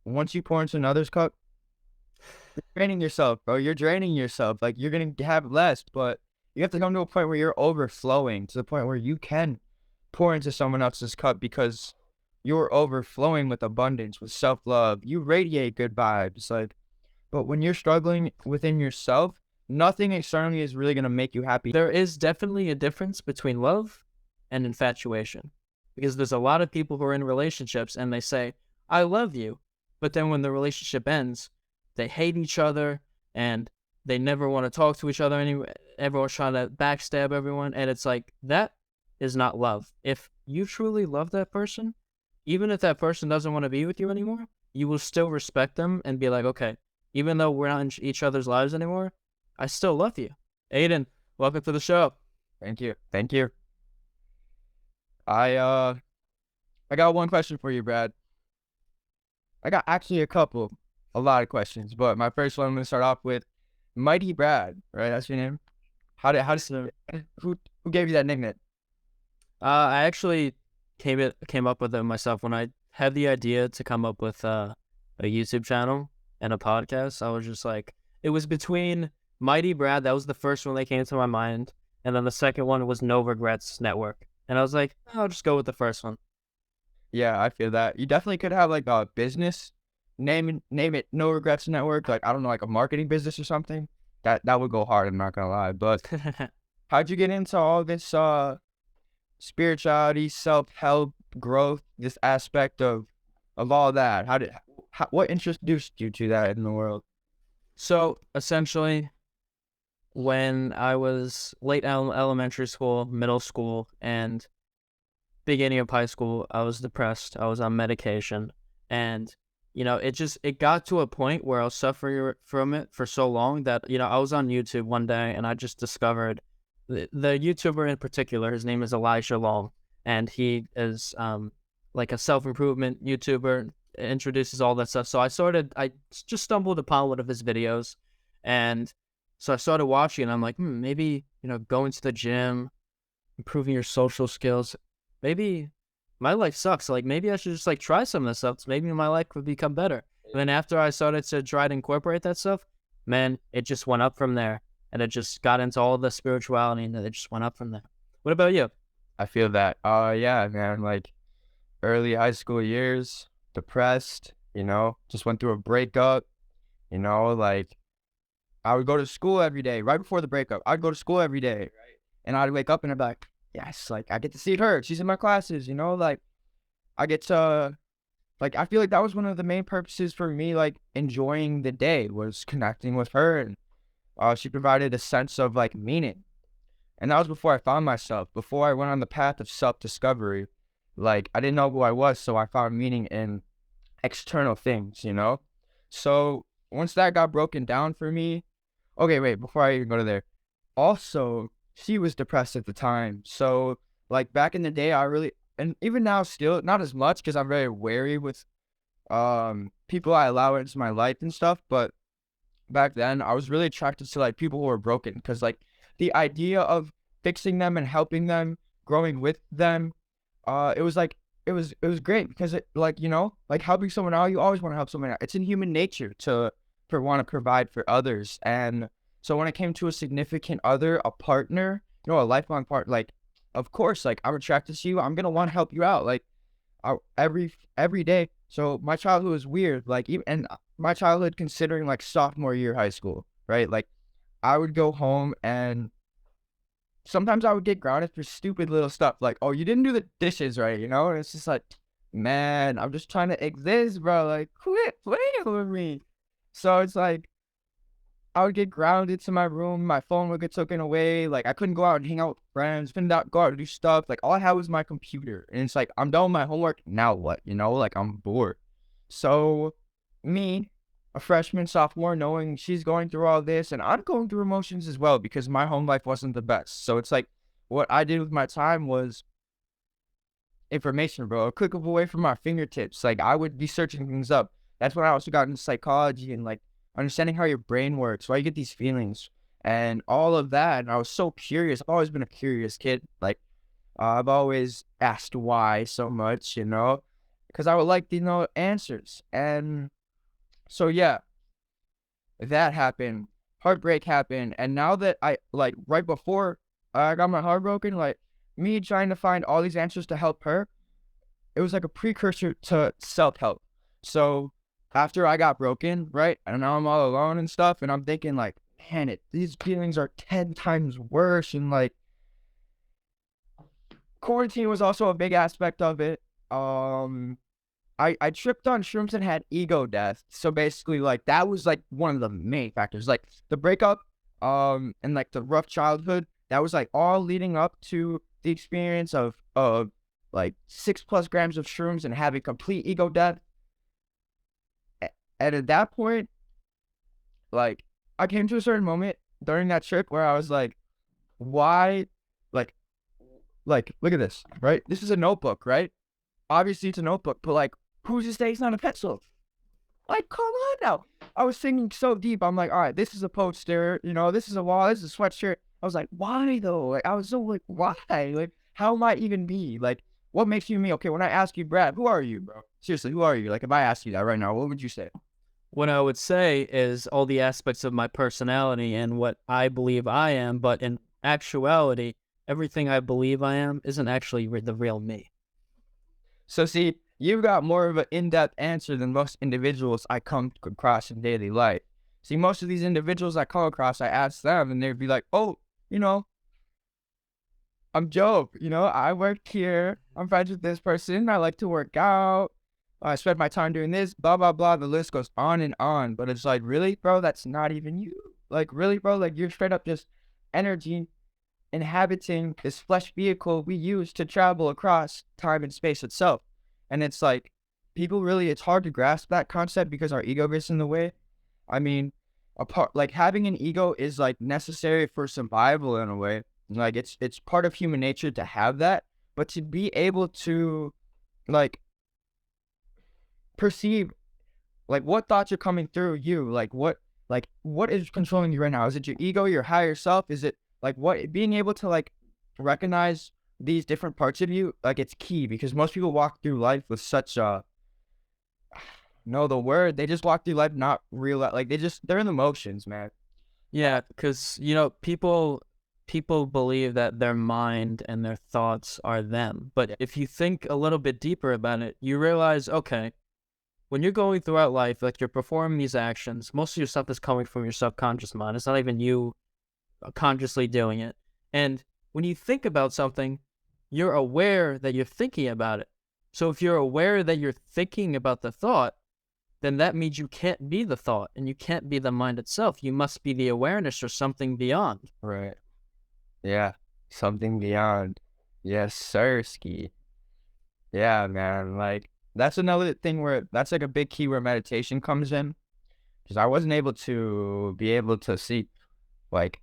once you pour into another's cup, you're draining yourself, bro. You're draining yourself. Like, you're gonna have less, but you have to come to a point where you're overflowing to the point where you can pour into someone else's cup because you're overflowing with abundance, with self-love. You radiate good vibes, like, but when you're struggling within yourself, nothing externally is really gonna make you happy. There is definitely a difference between love and infatuation, because there's a lot of people who are in relationships and they say, I love you. But then when the relationship ends, they hate each other and they never want to talk to each other anymore. Everyone's trying to backstab everyone. And it's like, that is not love. If you truly love that person, even if that person doesn't want to be with you anymore, you will still respect them and be like, okay, even though we're not in each other's lives anymore, I still love you. Aydyn, welcome to the show. Thank you. Thank you. I uh I got one question for you, Brad. I got actually a lot of questions, but my first one I'm gonna start off with Mighty Brad, right? That's your name. How did So, who gave you that nickname? I actually came up with it myself when I had the idea to come up with a YouTube channel and a podcast. I was just like, it was between Mighty Brad. That was the first one that came to my mind, and then the second one was No Regrets Network. And I was like, I'll just go with the first one. Yeah, I feel that. You definitely could have like a business name it No Regrets Network, like I don't know, like a marketing business or something. That would go hard, I'm not gonna lie. But how'd you get into all this spirituality, self-help, growth, this aspect of all that? What introduced you to that in the world? So essentially, when I was late elementary school, middle school, and beginning of high school, I was depressed. I was on medication, and it got to a point where I was suffering from it for so long that I was on YouTube one day and I just discovered the YouTuber in particular. His name is Elijah Long, and he is like a self improvement YouTuber. Introduces all that stuff. So I just stumbled upon one of his videos, and so I started watching. And I'm like, maybe going to the gym, improving your social skills. Maybe my life sucks. Like maybe I should just like try some of this stuff. So maybe my life would become better. And then after I started to try to incorporate that stuff, man, it just went up from there. And it just got into all the spirituality and it just went up from there. What about you? I feel that. Yeah, man, like early high school years, depressed, just went through a breakup, like I would go to school every day. Right before the breakup, I'd go to school every day, right? And I'd wake up and I'd be like, yes, like I get to see her. She's in my classes, like I get to like I feel like that was one of the main purposes for me, like enjoying the day was connecting with her, and she provided a sense of like meaning. And that was before I found myself, before I went on the path of self-discovery. Like I didn't know who I was, so I found meaning in external things. So once that got broken down for me, okay, wait, before I even go to there, also, she was depressed at the time. So, like back in the day, I really, and even now still, not as much because I'm very wary with people I allow into my life and stuff. But back then, I was really attracted to like people who were broken because like the idea of fixing them and helping them, growing with them, it was like it was great because it like like helping someone out. You always want to help someone out. It's in human nature to want to provide for others. And so when it came to a significant other, a partner, a lifelong part, like of course, like I'm attracted to you. I'm gonna want to help you out, like every day. So my childhood was weird, like even and my childhood considering like sophomore year high school, right? Like I would go home and sometimes I would get grounded for stupid little stuff like, oh, you didn't do the dishes right, And it's just like, man, I'm just trying to exist, bro. Like, quit playing with me. So it's like, I would get grounded to my room. My phone would get taken away. Like, I couldn't go out and hang out with friends, couldn't go out and do stuff. Like, all I had was my computer. And it's like, I'm done with my homework. Now what? Like, I'm bored. So, me, a freshman, sophomore, knowing she's going through all this, and I'm going through emotions as well because my home life wasn't the best. So, it's like, what I did with my time was information, bro. A click of away from my fingertips. Like, I would be searching things up. That's when I also got into psychology and, like, understanding how your brain works, why you get these feelings, and all of that. And I was so curious. I've always been a curious kid. Like, I've always asked why so much, because I would like to know answers. And so yeah, that happened. Heartbreak happened. And now that I like right before I got my heart broken, like me trying to find all these answers to help her, it was like a precursor to self-help. So after I got broken, right, and now I'm all alone and stuff, and I'm thinking like, man, these feelings are 10 times worse. And like quarantine was also a big aspect of it. Um, I tripped on shrooms and had ego death. So basically, like that was like one of the main factors. Like the breakup, and like the rough childhood, that was like all leading up to the experience of like 6+ grams of shrooms and having complete ego death. And at that point, like I came to a certain moment during that trip where I was like, why, like, look at this, right? This is a notebook, right? Obviously it's a notebook, but like, who's to say it's not a pencil? Like, come on now. I was thinking so deep. I'm like, all right, this is a poster, this is a wall, this is a sweatshirt. I was like, why though? Like, I was so like, why? Like, how might even be? Like, what makes you me? Okay, when I ask you, Brad, who are you, bro? Seriously, who are you? Like, if I ask you that right now, what would you say? What I would say is all the aspects of my personality and what I believe I am, but in actuality, everything I believe I am isn't actually the real me. So see, you've got more of an in-depth answer than most individuals I come across in daily life. See, most of these individuals I come across, I ask them, and they'd be like, "Oh, I'm Joe. I work here. I'm friends with this person. I like to work out. I spend my time doing this. Blah blah blah." The list goes on and on. But it's like, really, bro? That's not even you. Like, really, bro? Like, you're straight up just energy inhabiting this flesh vehicle we use to travel across time and space itself. And it's like, people really, it's hard to grasp that concept because our ego gets in the way. I mean, like having an ego is like necessary for survival in a way. Like it's part of human nature to have that, but to be able to like perceive like what thoughts are coming through you, like what is controlling you right now? Is it your ego, your higher self? Is it like what being able to like recognize these different parts of you? Like it's key because most people walk through life with such no the word, they just walk through life not real like they're in the motions, man. Yeah, because people believe that their mind and their thoughts are them. But if you think a little bit deeper about it, you realize, okay, when you're going throughout life, like you're performing these actions, most of your stuff is coming from your subconscious mind. It's not even you consciously doing it. And when you think about something, you're aware that you're thinking about it. So if you're aware that you're thinking about the thought, then that means you can't be the thought and you can't be the mind itself. You must be the awareness or something beyond. Right. Yeah. Something beyond. Yes, sir, ski. Yeah, man. Like that's another thing where that's like a big key where meditation comes in. Because I wasn't able to be able to see like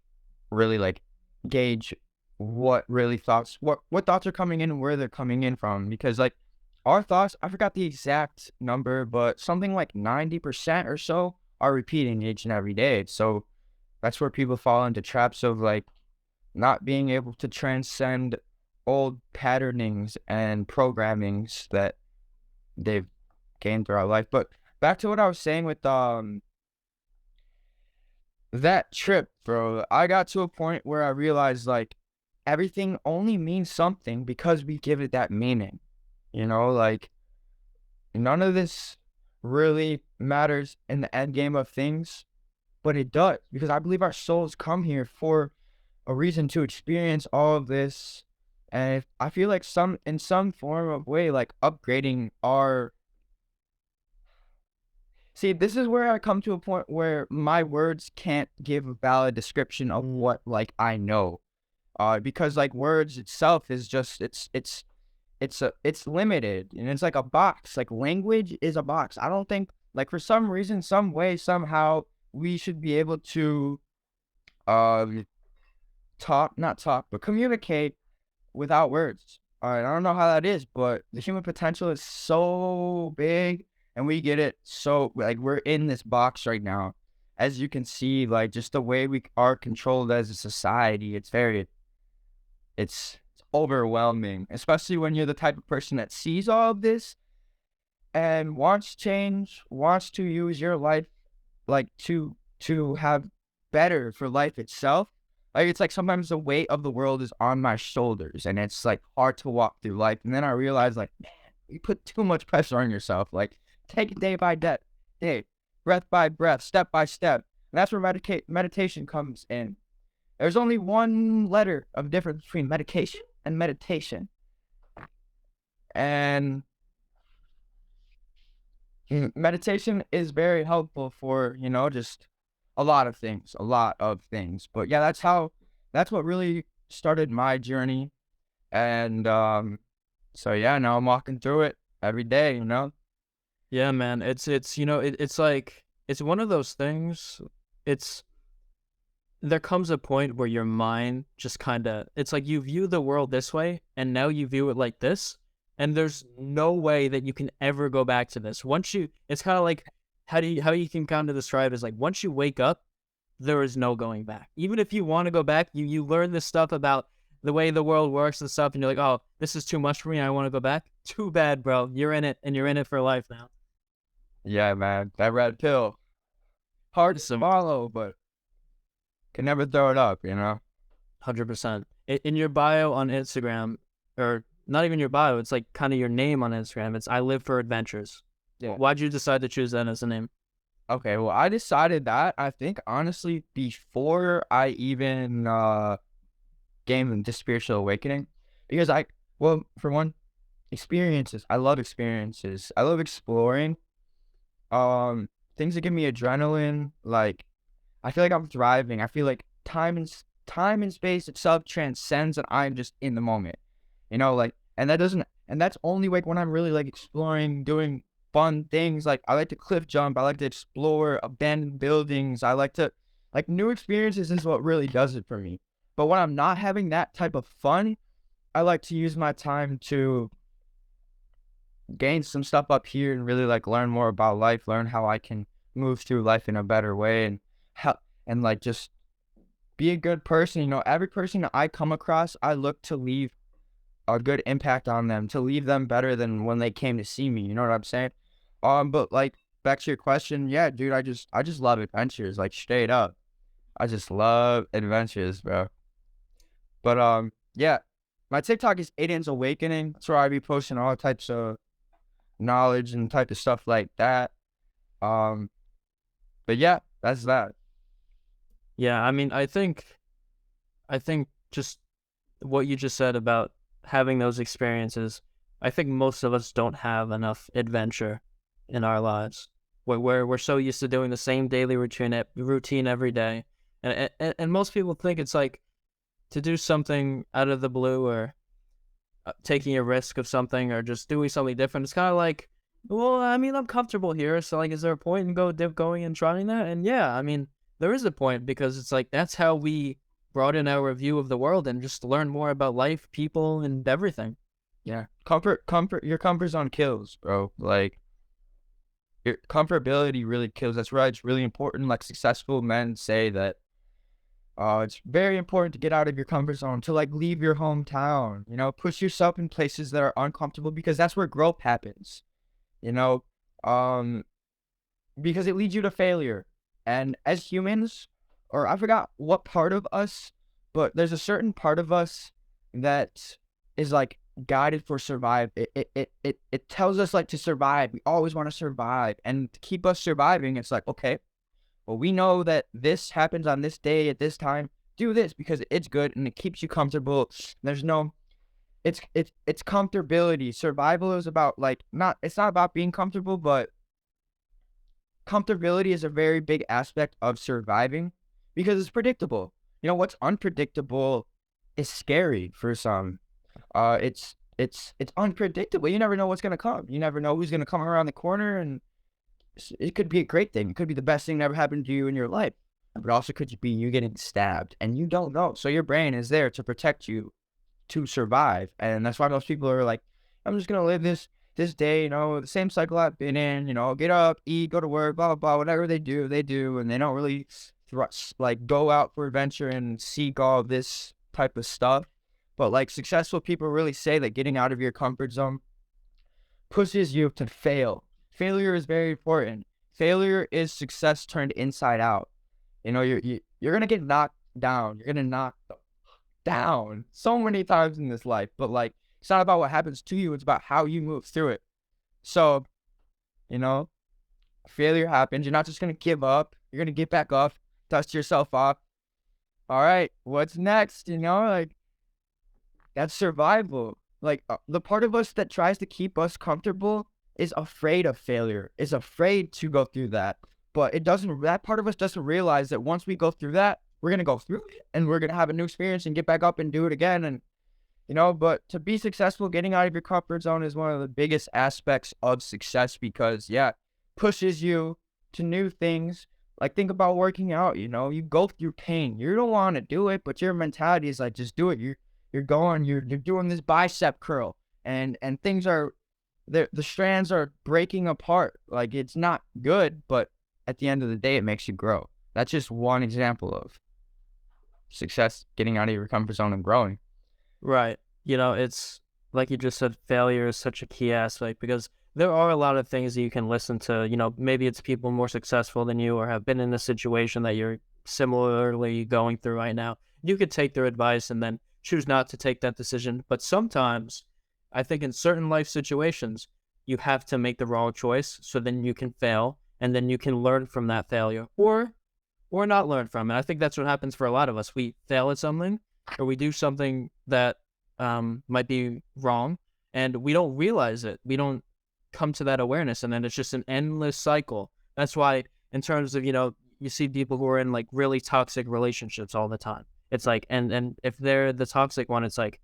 really like gauge what thoughts are coming in and where they're coming in from. Because like our thoughts, I forgot the exact number, but something like 90% or so are repeating each and every day. So that's where people fall into traps of like not being able to transcend old patternings and programmings that they've gained throughout life. But back to what I was saying with that trip, bro, I got to a point where I realized like everything only means something because we give it that meaning. Like none of this really matters in the end game of things, but it does because I believe our souls come here for a reason to experience all of this. And I feel like in some form of way, like upgrading our. See, this is where I come to a point where my words can't give a valid description of what like I know. Because like words itself is just it's limited and it's like a box. Like language is a box. I don't think like for some reason, some way, somehow we should be able to um not talk, but communicate without words. All right, I don't know how that is, but the human potential is so big and we get it so like we're in this box right now. As you can see, like just the way we are controlled as a society, it's overwhelming, especially when you're the type of person that sees all of this and wants change, wants to use your life like to have better for life itself. Like it's like sometimes the weight of the world is on my shoulders and it's like hard to walk through life. And then I realize like, man, you put too much pressure on yourself. Like take it day by day, breath by breath, step by step. And that's where meditation comes in. There's only one letter of difference between medication and meditation. And meditation is very helpful for, just a lot of things. But yeah, that's what really started my journey. And so yeah, now I'm walking through it every day. Yeah, man. It's it's like it's one of those things. It's there comes a point where your mind just kind of it's like you view the world this way and now you view it like this, and there's no way that you can ever go back to this. Once you it's kind of like how you can kind of describe it is like once you wake up, there is no going back. Even if you want to go back, you learn this stuff about the way the world works and stuff, and you're like, oh, this is too much for me, I want to go back. Too bad, bro. You're in it, and you're in it for life now. Yeah, man, that red pill, hard to Some swallow, but can never throw it up. 100%. In your bio on Instagram, or not even your bio, it's like kind of your name on Instagram. It's I live for adventures. Yeah. Why'd you decide to choose that as a name? Okay, well, I decided that, I think, honestly, before I even gained the spiritual awakening, because well, for one, experiences. I love experiences. I love exploring. Things that give me adrenaline. Like, I feel like I'm thriving. I feel like time and space itself transcends, and I'm just in the moment. Like, and that's only like when I'm really like exploring, doing fun things. Like I like to cliff jump. I like to explore abandoned buildings. I like to like new experiences is what really does it for me. But when I'm not having that type of fun, I like to use my time to gain some stuff up here and really like learn more about life, learn how I can move through life in a better way and how and like just be a good person. Every person that I come across, I look to leave a good impact on them, to leave them better than when they came to see me. You know what I'm saying? But like back to your question, yeah, dude, I just love adventures, like straight up. I just love adventures, bro. But yeah, my TikTok is Aydyn's Awakening. That's where I be posting all types of knowledge and type of stuff like that. Um, but yeah, that's that. Yeah, I mean, I think just what you just said about having those experiences, I think most of us don't have enough adventure in our lives. We're so used to doing the same daily routine every day, and most people think it's like to do something out of the blue or taking a risk of something or just doing something different. It's kind of like, well, I mean, I'm comfortable here, so like, is there a point in going and trying that? And yeah, I mean, there is a point because it's like that's how we broaden our view of the world and just learn more about life, people, and everything. Yeah, comfort. Your comfort zone kills, bro. Like your comfortability really kills. That's why it's really important. Like successful men say that it's very important to get out of your comfort zone, to like leave your hometown, push yourself in places that are uncomfortable because that's where growth happens, you know, um, because it leads you to failure. And as humans, or I forgot what part of us, but there's a certain part of us that is like guided for survive. It tells us like to survive. We always want to survive. And to keep us surviving, it's like, okay, well, we know that this happens on this day at this time. Do this because it's good and it keeps you comfortable. There's no, it's comfortability. Survival is about like not. It's not about being comfortable, but comfortability is a very big aspect of surviving because it's predictable. What's unpredictable is scary for some. It's unpredictable. You never know what's gonna come. You never know who's gonna come around the corner, and it could be a great thing. It could be the best thing that ever happened to you in your life, but also could be you getting stabbed, and you don't know. So your brain is there to protect you to survive, and that's why most people are like, I'm just gonna live this day, the same cycle I've been in, get up, eat, go to work, blah blah blah, whatever they do, and they don't really like go out for adventure and seek all this type of stuff. But like successful people really say that getting out of your comfort zone pushes you to fail. Failure is very important. Failure is success turned inside out. You know, you're gonna get knocked down. You're gonna knock down so many times in this life, but like it's not about what happens to you, it's about how you move through it. So, you know, failure happens. You're not just gonna give up. You're gonna get back up, dust yourself off. All right, what's next? You know, like that's survival. Like the part of us that tries to keep us comfortable is afraid of failure, is afraid to go through that. But it doesn't, that part of us doesn't realize that once we go through that, we're going to go through it and we're going to have a new experience and get back up and do it again. And, you know, but to be successful, getting out of your comfort zone is one of the biggest aspects of success because, yeah, pushes you to new things. Like, think about working out, you know, you go through pain. You don't want to do it, but your mentality is like, just do it. You're doing this bicep curl and things are, the strands are breaking apart. Like, it's not good, but at the end of the day, it makes you grow. That's just one example of success, getting out of your comfort zone and growing. Right. You know, it's like you just said, failure is such a key aspect because there are a lot of things that you can listen to. You know, maybe it's people more successful than you or have been in a situation that you're similarly going through right now. You could take their advice and then choose not to take that decision. But sometimes, I think in certain life situations, you have to make the wrong choice so then you can fail and then you can learn from that failure or not learn from it. I think that's what happens for a lot of us. We fail at something or we do something that might be wrong and we don't realize it. We don't come to that awareness and then it's just an endless cycle. That's why in terms of, you know, you see people who are in like really toxic relationships all the time. It's like, and if they're the toxic one, it's like,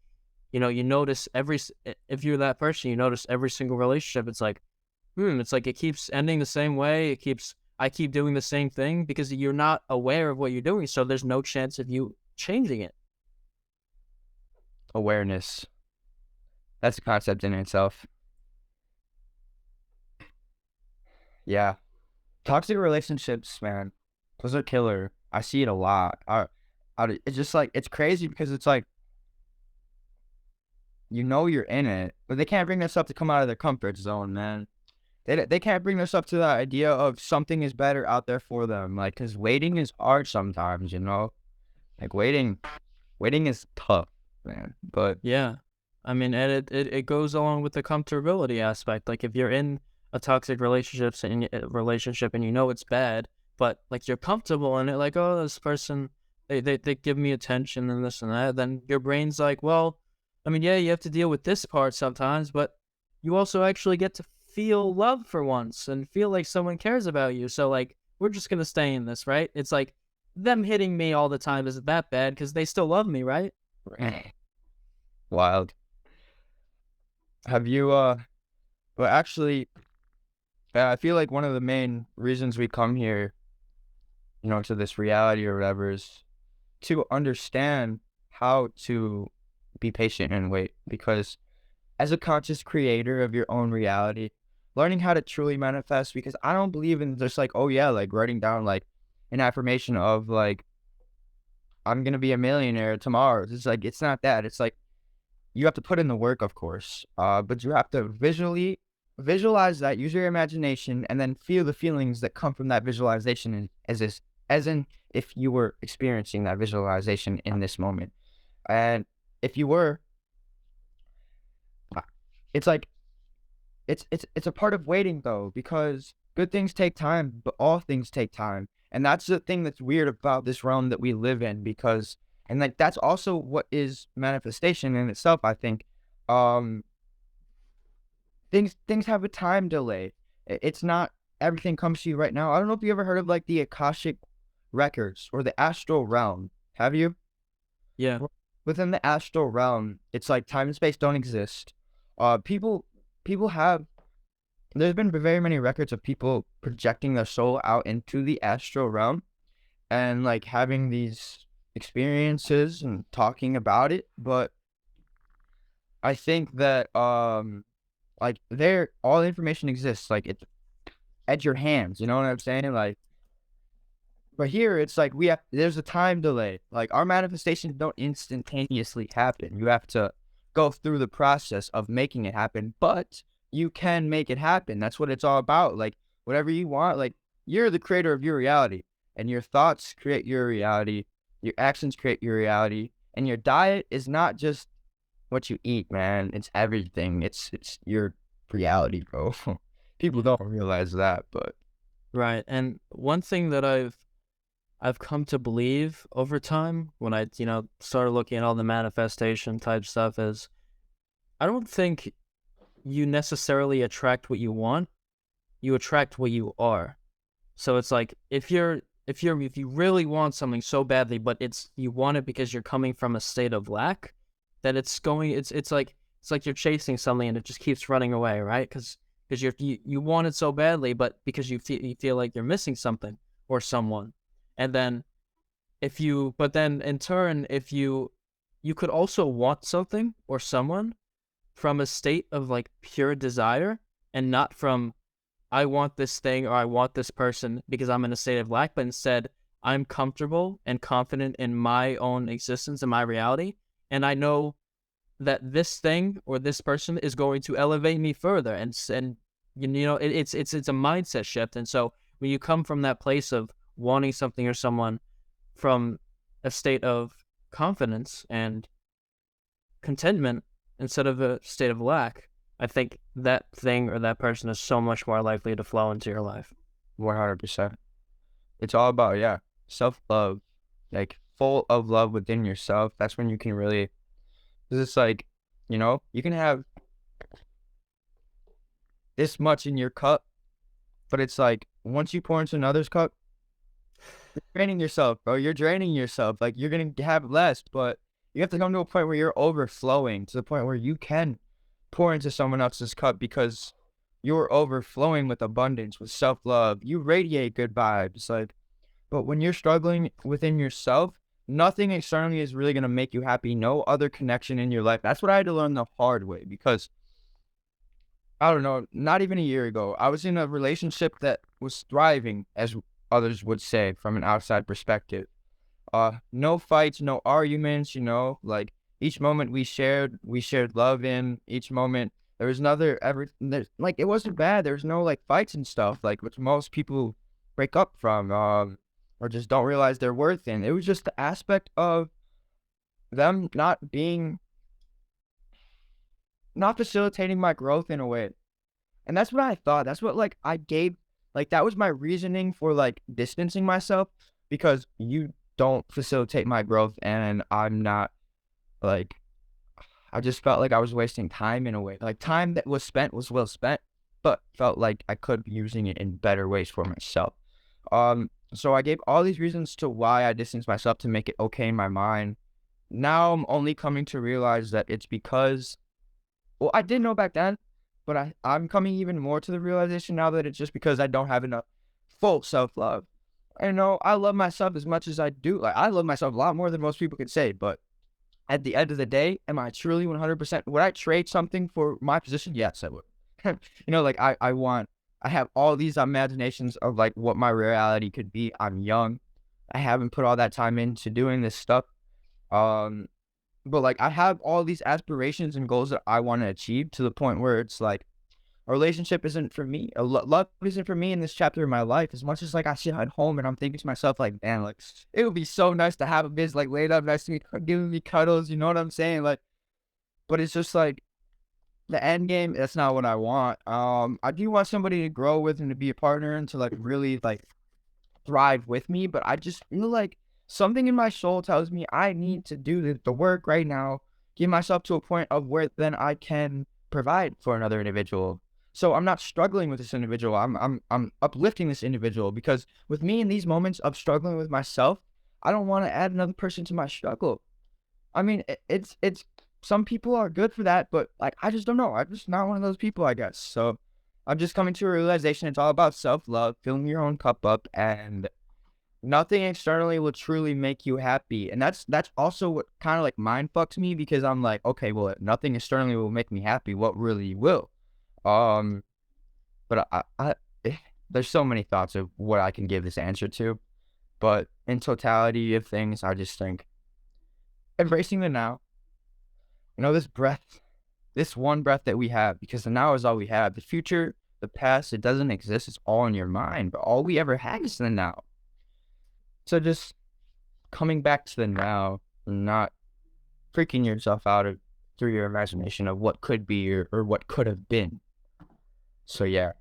you know, you notice if you're that person, you notice every single relationship. It's like, it's like it keeps ending the same way. I keep doing the same thing because you're not aware of what you're doing. So there's no chance of you changing it. Awareness. That's a concept in itself. Yeah. Toxic relationships, man, those are killer. I see it a lot. It's just like, it's crazy because it's like, you know you're in it, but they can't bring themselves to come out of their comfort zone, man. They can't bring themselves to the idea of something is better out there for them. Like, cause waiting is hard sometimes, you know. Like waiting is tough, man. But Yeah. I mean, and it goes along with the comfortability aspect. Like if you're in a toxic relationship and you know it's bad, but like you're comfortable in it, like, oh, this person, they give me attention and this and that, then your brain's like, well, I mean, yeah, you have to deal with this part sometimes, but you also actually get to feel love for once and feel like someone cares about you. So like, we're just gonna stay in this, right? It's like them hitting me all the time isn't that bad because they still love me, right? wild. Have you but actually I feel like one of the main reasons we come here, you know, to this reality or whatever is to understand how to be patient and wait because as a conscious creator of your own reality, learning how to truly manifest because I don't believe in just like, oh yeah, like writing down like an affirmation of like I'm gonna be a millionaire tomorrow. It's like it's not that. It's like you have to put in the work, of course. But you have to visualize that, use your imagination, and then feel the feelings that come from that visualization as in if you were experiencing that visualization in this moment. And if you were, it's like it's a part of waiting though, because good things take time, but all things take time. And that's the thing that's weird about this realm that we live in, because and like that's also what is manifestation in itself, I think. Um things have a time delay. It's not everything comes to you right now. I don't know if you ever heard of like the Akashic records or the astral realm. Have you? Yeah. Within the astral realm, it's like time and space don't exist. People have there's been very many records of people projecting their soul out into the astral realm and like having these experiences and talking about it. But I think that like there all the information exists, like it's at your hands, you know what I'm saying? Like but here it's like there's a time delay. Like our manifestations don't instantaneously happen. You have to go through the process of making it happen. But you can make it happen. That's what it's all about. Like, whatever you want, like, you're the creator of your reality, and your thoughts create your reality, your actions create your reality, and your diet is not just what you eat, man. It's everything. It's your reality, bro. People don't realize that, but Right. And one thing that I've come to believe over time when I, started looking at all the manifestation type stuff is I don't think you necessarily attract what you want, you attract what you are. So it's like if you really want something so badly, but you want it because you're coming from a state of lack, then it's like you're chasing something and it just keeps running away, right? Because you want it so badly, but because you feel like you're missing something or someone, and then but then in turn, if you could also want something or someone from a state of like pure desire and not from I want this thing or I want this person because I'm in a state of lack, but instead I'm comfortable and confident in my own existence and my reality. And I know that this thing or this person is going to elevate me further. And it's a mindset shift. And so when you come from that place of wanting something or someone from a state of confidence and contentment instead of a state of lack, I think that thing or that person is so much more likely to flow into your life. 100%. It's all about, yeah, self-love, like, full of love within yourself. That's when you can really 'cause it's like, you can have this much in your cup, but it's like, once you pour into another's cup, you're draining yourself, bro. You're draining yourself. Like, you're gonna have less, but you have to come to a point where you're overflowing to the point where you can pour into someone else's cup because you're overflowing with abundance, with self-love. You radiate good vibes, like, but when you're struggling within yourself, nothing externally is really gonna make you happy. No other connection in your life. That's what I had to learn the hard way because I don't know, not even a year ago, I was in a relationship that was thriving, as others would say from an outside perspective. No fights, no arguments, like each moment we shared love in each moment. There was another there's like it wasn't bad. There was no like fights and stuff, like which most people break up from, or just don't realize their worth in. It was just the aspect of them not facilitating my growth in a way. And that's what I thought. That's what like I gave like that was my reasoning for like distancing myself because you don't facilitate my growth and I'm not like I just felt like I was wasting time in a way. Like time that was spent was well spent, but felt like I could be using it in better ways for myself. So I gave all these reasons to why I distanced myself to make it okay in my mind. Now I'm only coming to realize that it's because well, I did know back then, but I'm coming even more to the realization now that it's just because I don't have enough full self-love. I love myself as much as I do. Like, I love myself a lot more than most people could say, but at the end of the day, am I truly 100%? Would I trade something for my position? Yes, I would. Like, I have all these imaginations of, like, what my reality could be. I'm young. I haven't put all that time into doing this stuff. Um, but, like, I have all these aspirations and goals that I wanna achieve to the point where it's like, a relationship isn't for me. Love isn't for me in this chapter of my life as much as, like, I sit at home and I'm thinking to myself, like, "Man, like, it would be so nice to have a bitch, like, laid up next to me, giving me cuddles," you know what I'm saying? Like, but it's just, like, the end game, that's not what I want. I do want somebody to grow with and to be a partner and to, like, really, like, thrive with me, but I just feel like something in my soul tells me I need to do the work right now, get myself to a point of where then I can provide for another individual. So I'm not struggling with this individual. I'm uplifting this individual because with me in these moments of struggling with myself, I don't want to add another person to my struggle. I mean, it's some people are good for that, but like I just don't know. I'm just not one of those people, I guess. So I'm just coming to a realization it's all about self-love, filling your own cup up, and nothing externally will truly make you happy. And that's also what kind of like mind fucks me because I'm like, okay, well, if nothing externally will make me happy, what really will? Um, but there's so many thoughts of what I can give this answer to. But in totality of things, I just think embracing the now, this breath, this one breath that we have, because the now is all we have. The future, the past, it doesn't exist. It's all in your mind, but all we ever had is the now. So just coming back to the now, not freaking yourself out through your imagination of what could be or what could have been. So yeah,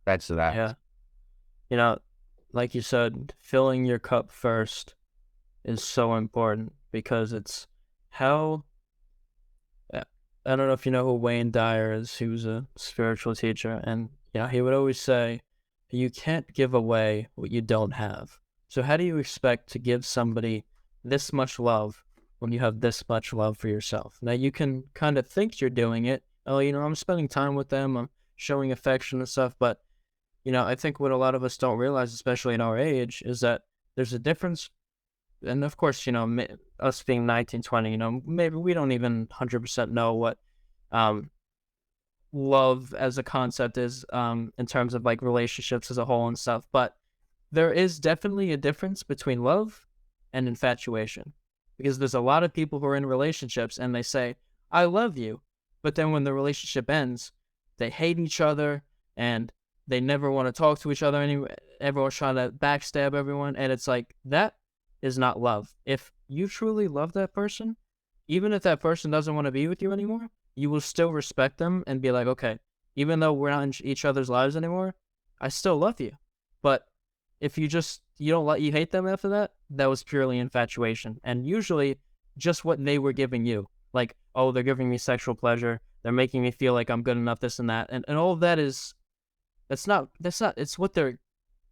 that's that. Yeah. You know, like you said, filling your cup first is so important because it's how I don't know if you know who Wayne Dyer is. He was a spiritual teacher, and he would always say, "You can't give away what you don't have." So how do you expect to give somebody this much love when you have this much love for yourself? Now you can kind of think you're doing it. Oh, I'm spending time with them. I'm showing affection and stuff, but I think what a lot of us don't realize, especially in our age, is that there's a difference. And of course, us being 19, 20, maybe we don't even 100% know what love as a concept is in terms of like relationships as a whole and stuff. But there is definitely a difference between love and infatuation, because there's a lot of people who are in relationships and they say, I love you. But then when the relationship ends, they hate each other and they never want to talk to each other anymore. Everyone's trying to backstab everyone. And it's like, that is not love. If you truly love that person, even if that person doesn't want to be with you anymore, you will still respect them and be like, okay, even though we're not in each other's lives anymore, I still love you. But if you hate them after that, that was purely infatuation. And usually just what they were giving you. Like, oh, they're giving me sexual pleasure. They're making me feel like I'm good enough, this and that. And all of that it's what they're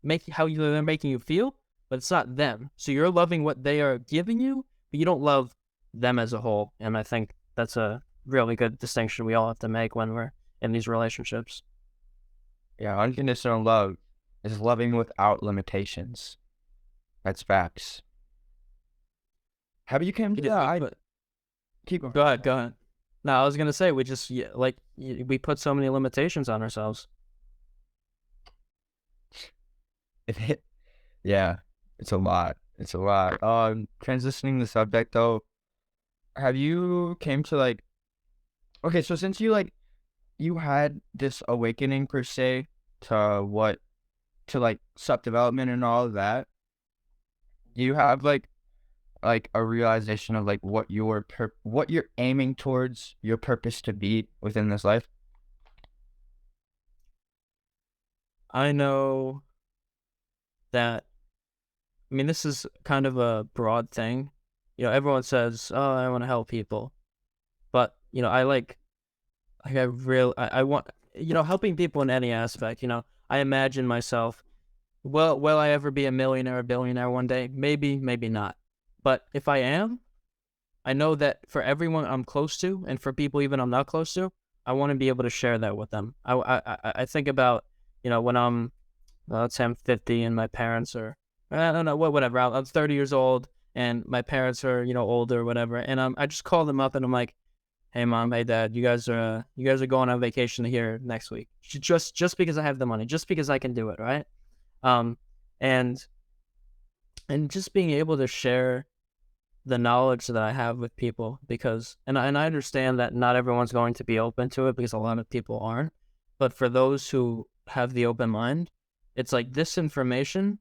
they're making you feel, but it's not them. So you're loving what they are giving you, but you don't love them as a whole. And I think that's a really good distinction we all have to make when we're in these relationships. Yeah, unconditional love is loving without limitations. That's facts. Have you came to Yeah, that? Keep going. go ahead, go ahead. No, I was gonna say we just we put so many limitations on ourselves. Yeah, it's a lot. It's a lot. Transitioning the subject though, have you came to like, okay, so since you had this awakening per se to like self development and all of that, do you have like a realization of like what you're aiming towards your purpose to be within this life? I know that. I mean, this is kind of a broad thing. Everyone says, "Oh, I want to help people," but I want helping people in any aspect. I imagine myself. Well, will I ever be a millionaire or billionaire one day? Maybe, maybe not. But if I am, I know that for everyone I'm close to, and for people even I'm not close to, I want to be able to share that with them. I think about when let's say I'm 50 and my parents are, I don't know, whatever. I'm 30 years old and my parents are older or whatever, and I just call them up and I'm like, hey mom, hey dad, you guys are going on vacation here next week, just because I have the money, just because I can do it, right? Um, and just being able to share the knowledge that I have with people, because and I understand that not everyone's going to be open to it because a lot of people aren't, but for those who have the open mind, it's like this information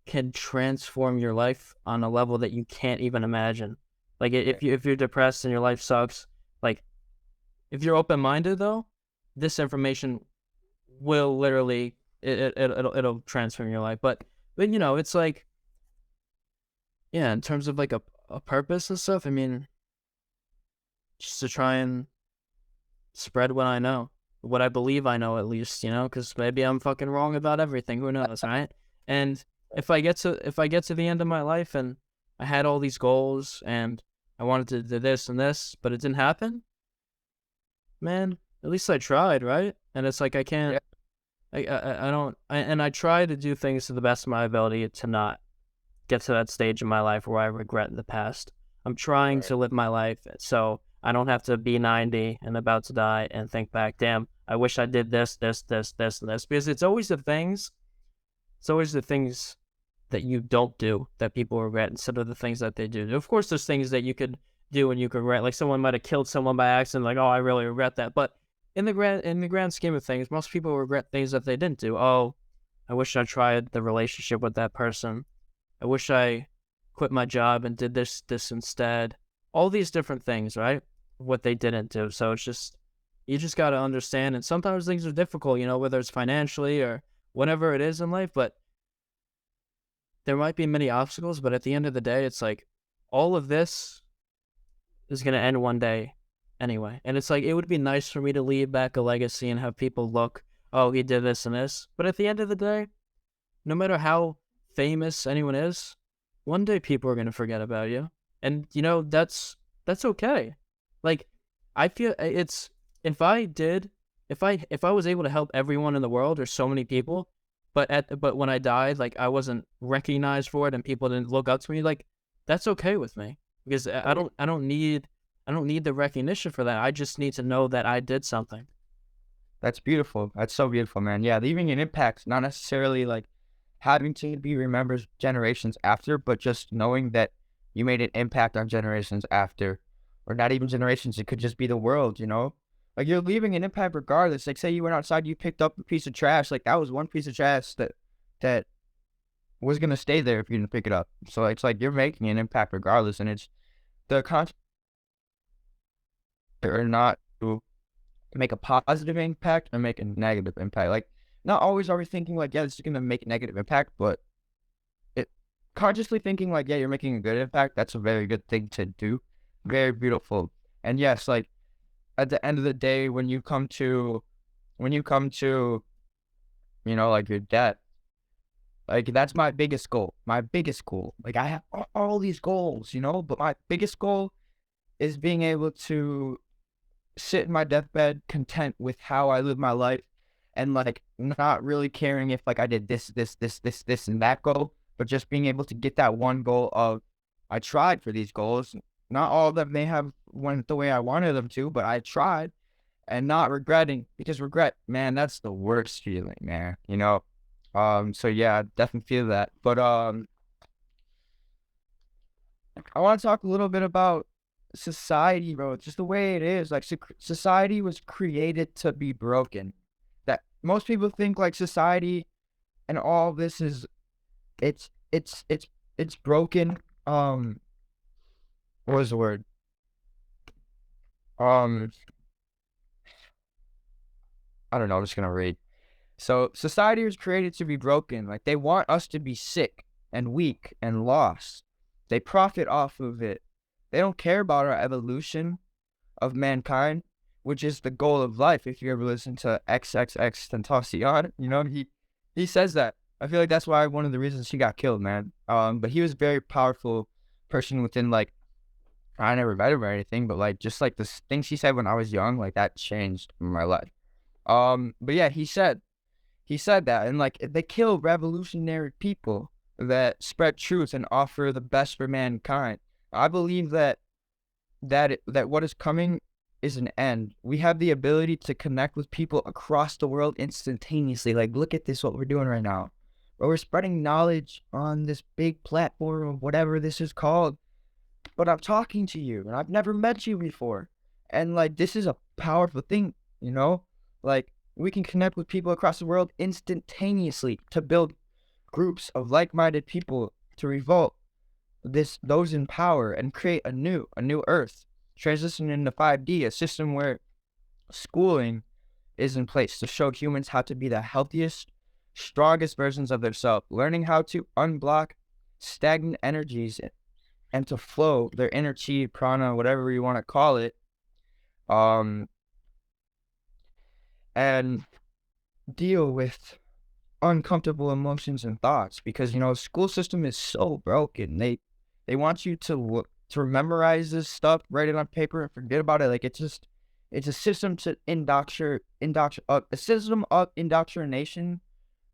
can transform your life on a level that you can't even imagine. Like if you're depressed and your life sucks, like if you're open minded though, this information will literally it'll transform your life. But it's like, yeah, in terms of like a purpose and stuff, I mean, just to try and spread what I know, what I believe I know at least, because maybe I'm fucking wrong about everything. Who knows, right? And if I get to the end of my life and I had all these goals and I wanted to do this and this, but it didn't happen, man, at least I tried, right? And it's like I can't, I don't, and I try to do things to the best of my ability to not get to that stage in my life where I regret the past. I'm trying to live my life so I don't have to be 90 and about to die and think back, damn, I wish I did this, this, this, this, and this. Because it's always the things that you don't do that people regret instead of the things that they do. Of course, there's things that you could do and you can regret. Like someone might have killed someone by accident, like, oh, I really regret that. But in the grand scheme of things, most people regret things that they didn't do. Oh, I wish I tried the relationship with that person. I wish I quit my job and did this instead. All these different things, right? What they didn't do. So it's just you just got to understand. And sometimes things are difficult, whether it's financially or whatever it is in life. But there might be many obstacles. But at the end of the day, it's like all of this is going to end one day anyway. And it's like it would be nice for me to leave back a legacy and have people look, oh, he did this and this. But at the end of the day, no matter how famous anyone is, one day people are going to forget about you. And that's okay. Like I feel it's if I did if I was able to help everyone in the world or so many people, but when I died, like I wasn't recognized for it and people didn't look up to me, like that's okay with me because I don't need the recognition for that. I just need to know that I did something. That's beautiful. That's so beautiful, man. Yeah, leaving an impact, not necessarily like having to be remembered generations after, but just knowing that you made an impact on generations after, or not even generations. It could just be the world, you know? Like you're leaving an impact regardless. Like say you went outside, you picked up a piece of trash. Like that was one piece of trash that was gonna stay there if you didn't pick it up. So it's like you're making an impact regardless, and it's the concept or not to make a positive impact and make a negative impact. Like not always are we thinking like, yeah, this is gonna make a negative impact, but it consciously thinking like, yeah, you're making a good impact. That's a very good thing to do. Very beautiful. And yes, like at the end of the day, when you come to, like your death, like that's my biggest goal. My biggest goal. Like I have all these goals, but my biggest goal is being able to sit in my deathbed content with how I live my life and like not really caring if like I did this and that goal, but just being able to get that one goal of I tried for these goals. Not all of them may have went the way I wanted them to, but I tried and not regretting because regret, man, that's the worst feeling, man. So yeah, I definitely feel that. But I want to talk a little bit about society, bro. Just the way it is. Like society was created to be broken. That most people think like society and all this is it's broken. What was the word? Um, I don't know. I'm just gonna read. So society was created to be broken. Like they want us to be sick and weak and lost. They profit off of it. They don't care about our evolution of mankind, which is the goal of life. If you ever listen to XXX Tentacion, he says that. I feel like that's why one of the reasons he got killed, man. But he was a very powerful person within like I never met him or anything, but like just like the things he said when I was young, like that changed my life. But yeah, he said that, and like they kill revolutionary people that spread truth and offer the best for mankind. I believe that what is coming is an end. We have the ability to connect with people across the world instantaneously. Like, look at this, what we're doing right now. Where we're spreading knowledge on this big platform of whatever this is called. But I'm talking to you, and I've never met you before. And like, this is a powerful thing, you know? Like, we can connect with people across the world instantaneously to build groups of like-minded people to revolt those in power and create a new earth, transition into 5D, a system where schooling is in place to show humans how to be the healthiest, strongest versions of themselves, learning how to unblock stagnant energies and to flow their inner chi, prana, whatever you want to call it, um, and deal with uncomfortable emotions and thoughts because school system is so broken. They want you to memorize this stuff, write it on paper, and forget about it. Like it's a system to a system of indoctrination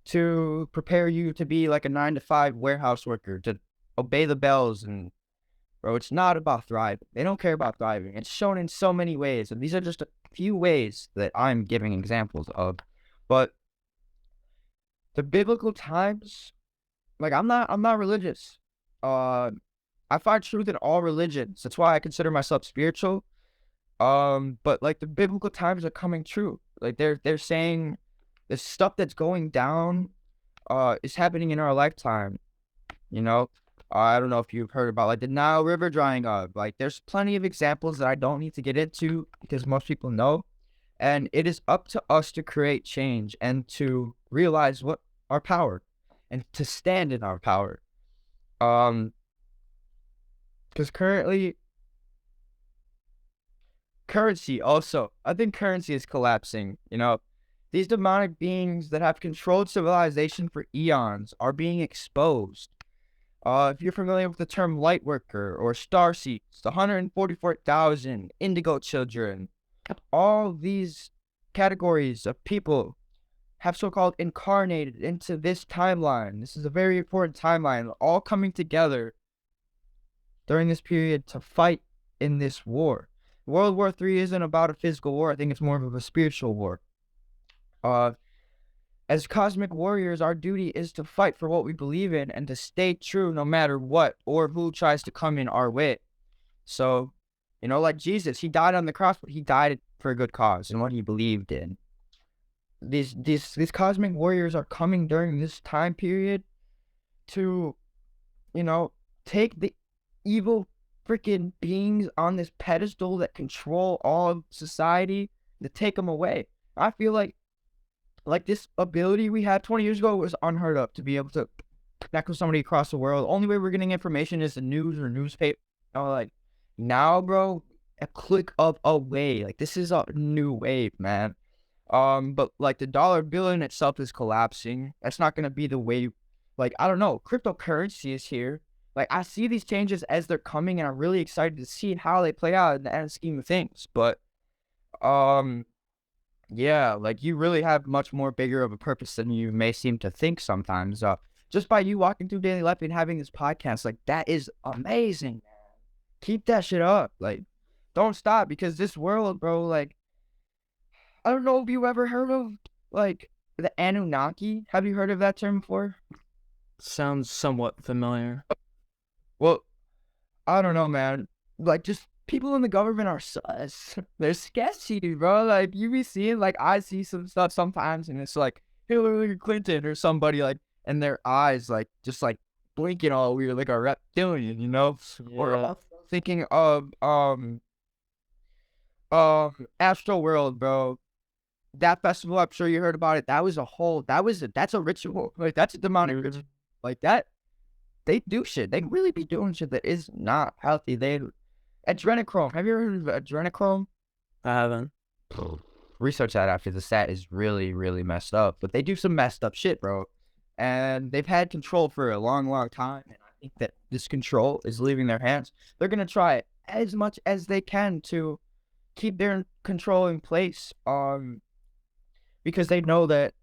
to prepare you to be like a 9 to 5 warehouse worker to obey the bells. And bro, it's not about thriving. They don't care about thriving. It's shown in so many ways, and these are just a few ways that I'm giving examples of, but the biblical times, like I'm not religious. Uh I find truth in all religions. That's why I consider myself spiritual. But like the biblical times are coming true. Like they're saying the stuff that's going down is happening in our lifetime. You know, I don't know if you've heard about like the Nile River drying up. Like there's plenty of examples that I don't need to get into because most people know. And it is up to us to create change and to realize what our power and to stand in our power. Um, because currency also, I think currency is collapsing. These demonic beings that have controlled civilization for eons are being exposed. If you're familiar with the term light worker or star seeds, the 144,000 indigo children, all these categories of people have so-called incarnated into this timeline. This is a very important timeline, all coming together during this period to fight in this war. World War III isn't about a physical war. I think it's more of a spiritual war. As cosmic warriors, our duty is to fight for what we believe in and to stay true no matter what or who tries to come in our way. So, like Jesus, he died on the cross, but he died for a good cause and what he believed in. These cosmic warriors are coming during this time period to, take the evil freaking beings on this pedestal that control all of society, to take them away. I feel like this ability we had 20 years ago was unheard of, to be able to connect with somebody across the world. The only way we're getting information is the news or newspaper. Like now, bro, a click of away. Like this is a new wave, man. But like the dollar bill in itself is collapsing. That's not gonna be the way. Like I don't know, cryptocurrency is here. Like I see these changes as they're coming, and I'm really excited to see how they play out in the end scheme of things. But yeah, like you really have much more bigger of a purpose than you may seem to think sometimes. Just by you walking through daily life and having this podcast, like that is amazing. Keep that shit up. Like, don't stop, because this world, bro, like, I don't know if you ever heard of like the Anunnaki. Have you heard of that term before? Sounds somewhat familiar. Well, I don't know, man. Like, just people in the government are sus. They're sketchy, bro. Like, you be seeing, like, I see some stuff sometimes, and it's like Hillary Clinton or somebody, like, and their eyes, like, just like blinking all weird, like a reptilian, Yeah. Or thinking of Astro World, bro. That festival, I'm sure you heard about it. That's a ritual. Like, that's a demonic ritual. Like that. They do shit. They really be doing shit that is not healthy. Adrenochrome. Have you ever heard of adrenochrome? I haven't. Research that after the stat is really, really messed up. But they do some messed up shit, bro. And they've had control for a long, long time. And I think that this control is leaving their hands. They're gonna try as much as they can to keep their control in place. Because they know that,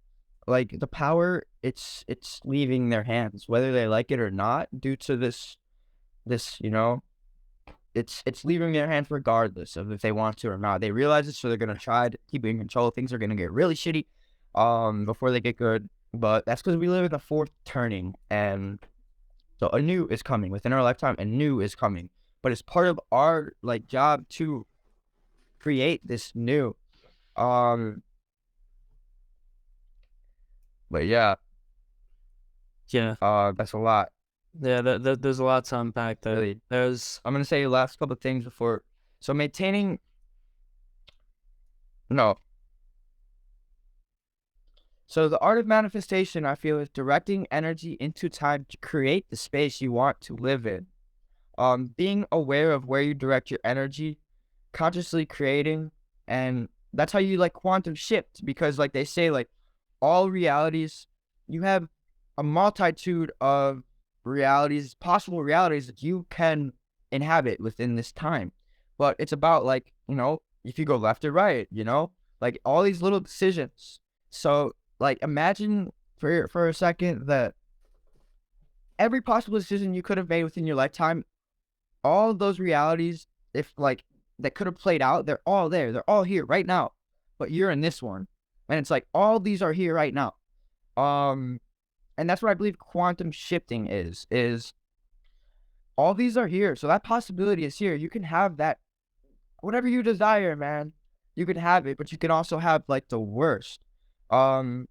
like, the power, it's leaving their hands, whether they like it or not, due to this, it's leaving their hands regardless of if they want to or not. They realize it, so they're gonna try to keep in control. Things are gonna get really shitty, before they get good. But that's because we live in the fourth turning, and so a new is coming within our lifetime. A new is coming, but it's part of our like job to create this new. But yeah, Yeah. that's a lot. Yeah, there's a lot to unpack there. Really. There's I'm gonna say the last couple of things before. So maintaining, no. So the art of manifestation, I feel, is directing energy into time to create the space you want to live in. Being aware of where you direct your energy, consciously creating, and that's how you like quantum shift, because like they say, like all realities, you have a multitude of realities, possible realities that you can inhabit within this time. But it's about like, if you go left or right, like all these little decisions. So like imagine for a second that every possible decision you could have made within your lifetime, all of those realities, if like that could have played out, they're all there. They're all here right now. But you're in this one. And it's like all these are here right now. And that's what I believe quantum shifting is All these are here. So that possibility is here. You can have that, whatever you desire, man. You can have it, but you can also have like the worst. Um,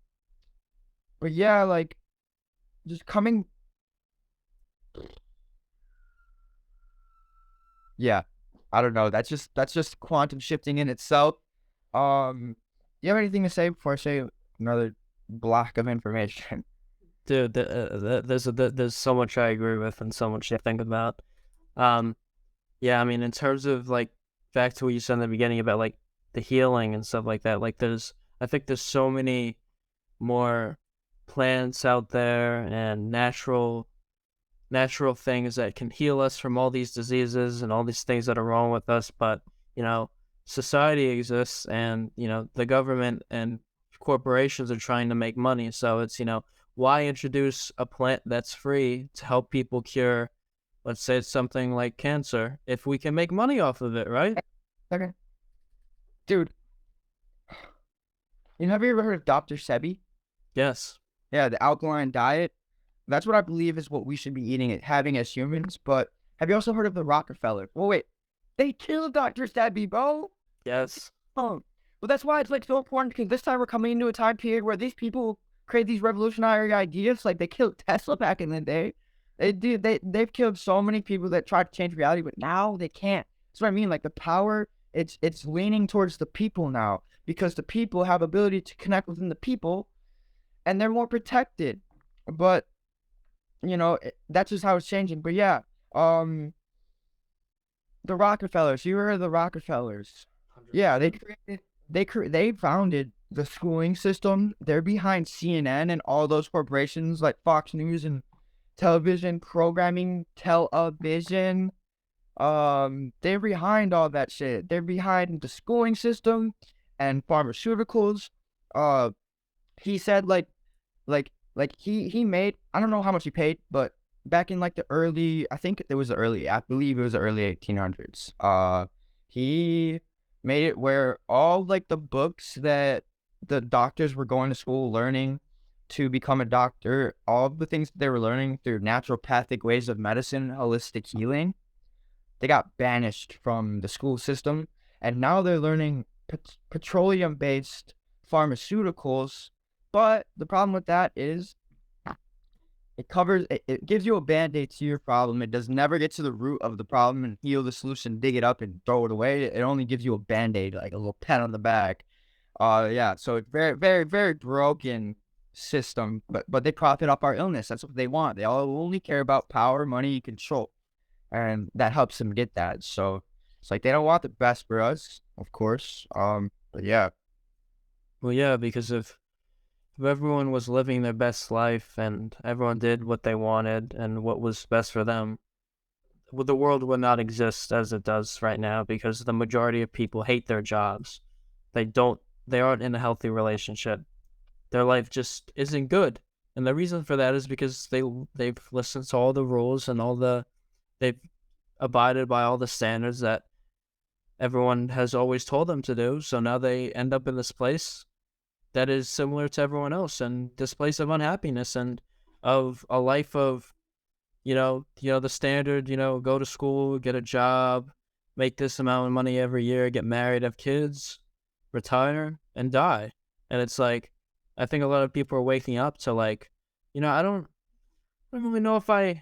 but yeah, like just coming, yeah. I don't know. That's just quantum shifting in itself. You have anything to say before I say another block of information? Dude, there's so much I agree with and so much to think about. Um, yeah, I mean, in terms of like back to what you said in the beginning about like the healing and stuff like that, like I think there's so many more plants out there and natural things that can heal us from all these diseases and all these things that are wrong with us. But, you know, society exists and, the government and corporations are trying to make money. So it's, why introduce a plant that's free to help people cure, let's say it's something like cancer, if we can make money off of it, right? Okay, dude. Have you ever heard of Dr. Sebi? Yes. Yeah, the alkaline diet. That's what I believe is what we should be having as humans. But have you also heard of the Rockefellers? Well, wait, they killed Dr. Sebi, bro. Yes. Oh, well, that's why it's like so important because this time we're coming into a time period where these people create these revolutionary ideas. Like they killed Tesla back in the day. They've killed so many people that tried to change reality, but now they can't. That's what I mean. Like the power, it's leaning towards the people now because the people have ability to connect within the people, and they're more protected. But that's just how it's changing. But yeah, um, the Rockefellers. You heard of the Rockefellers? Yeah, 100%. they founded the schooling system. They're behind CNN and all those corporations like Fox News and television programming, television. They're behind all that shit. They're behind the schooling system and pharmaceuticals. Uh, he said he made, I don't know how much he paid, but back in like the early, I believe it was the early 1800s. He made it where all like the books that the doctors were going to school learning to become a doctor, all the things that they were learning through naturopathic ways of medicine, holistic healing, they got banished from the school system, and now they're learning petroleum-based pharmaceuticals. But the problem with that is it gives you a band-aid to your problem. It does never get to the root of the problem and heal the solution, dig it up and throw it away. It only gives you a band-aid, like a little pat on the back. Yeah, so it's very, very, very broken system, but they profit off our illness. That's what they want. They all only care about power, money, and control, and that helps them get that. So it's like they don't want the best for us, of course. But yeah, Well, yeah, because if everyone was living their best life and everyone did what they wanted and what was best for them, well, the world would not exist as it does right now because the majority of people hate their jobs. They don't, they aren't in a healthy relationship. Their life just isn't good. And the reason for that is because they've listened to all the rules and they've abided by all the standards that everyone has always told them to do. So now they end up in this place that is similar to everyone else and this place of unhappiness and of a life of, the standard, go to school, get a job, make this amount of money every year, get married, have kids, retire, and die. And it's like, I think a lot of people are waking up to like, I don't really know if don't